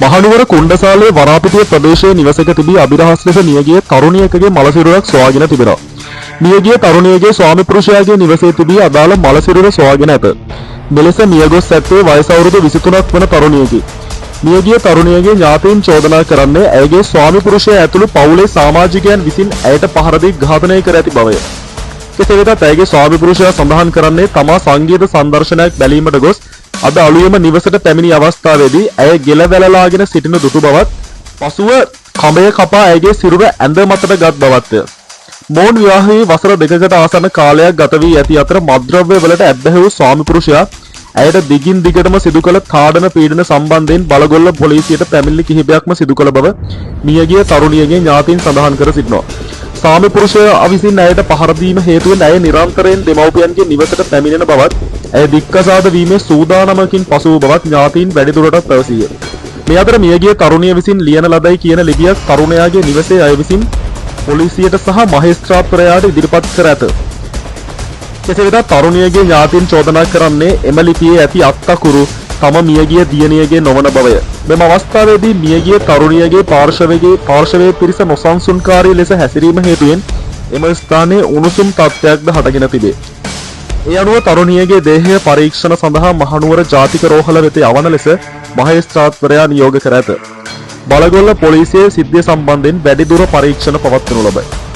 මහනුවර කුණ්ඩසාලේ වරාපිටිය ප්‍රදේශයේ නිවසක තිබී අභිරහස් ලෙස මියගිය තරුණියකගේ මලසිරුරක් සොයාගෙන තිබෙනවා. මියගිය තරුණියගේ ස්වාමි පුරුෂයාගේ නිවසේ තිබී අදාළ මලසිරුර සොයාගෙන ඇත. මෙලෙස මියගොස් ඇත්තේ වයස අවුරුදු 23ක් වන තරුණියකි. මියගිය තරුණියගේ ඥාතීන් චෝදනා කරන්නේ ඇයගේ ස්වාමි පුරුෂයා ඇතුළු පවුලේ සමාජිකයන් විසින් ඇයට පහර දී ඝාතනය කර ඇති බවය. කෙසේ වෙතත් ඇයගේ ස්වාමි පුරුෂයා සඳහන් කරන්නේ තමා සංගීත සංදර්ශනයක් බැලීමට ගොස් අද අලුයම නිවසට පැමිණි අවස්ථාවේදී ඇය ගෙල වැළලාගෙන සිටින දුටු බවත් පසුව කඹය කපා ඇයගේ සිරුර ඇඳ මතට ගත් බවත්ය. මොවුන් විවාහයේ වසර 2කට ආසන්න කාලයක් ගත වී ඇති අතර මත්ද්‍රව්‍ය වලට ඇබ්බැහි වූ ස්වාමි පුරුෂයා ඇයට දිගින් දිගටම සිදු කළ තාඩන පීඩන සම්බන්ධයෙන් බලගොල්ල පොලිසියට පැමිණිලි කිහිපයක්ම සිදු කළ බව මියගිය තරුණියගේ ඥාතීන් සඳහන් කර සිටිනවා. ස්වාමි පුරුෂයා විසින් ඇයට පහර දීම හේතුවෙන් ඇය නිරන්තරයෙන් දෙමව්පියන්ගේ නිවසට පැමිණෙන බවත් ඇය දික්කසාද වීමේ සූදානමකින් පසු වූ බවත් ඥාතීන් වැඩිදුරටත් පැවසීය. මේ අතර මියගිය තරුණිය විසින් ලියන ලදයි කියන ලිපියක් තරුණයාගේ නිවසේ අය විසින් පොලිසියට සහ මහේස්ත්‍රාත්වරයාට ඉදිරිපත් කර ඇත. කෙසේ වෙතත් තරුණියගේ ඥාතීන් චෝදනා කරන්නේ එම ලිපියේ ඇති අත්තකුරු තම මියගිය දියණියගේ නොවන බවය. මෙම අවස්ථාවේදී මියගිය තරුණියගේ පාර්ශවයේ පිරිස නොසන්සුන්කාරී ලෙස හැසිරීම හේතුවෙන් එම ස්ථානයේ උණුසුම් තත්ත්වයක්ද හටගෙන තිබේ. ඒ අනුව තරුණියගේ දේහය පරීක්ෂණ සඳහා මහනුවර ජාතික රෝහල වෙත යවන ලෙස මහේස්ත්‍රාත්වරයා නියෝග කර ඇත. බලගොල්ල පොලිසියේ සිද්ධිය සම්බන්ධයෙන් වැඩිදුර පරීක්ෂණ පවත්වනු ලබයි.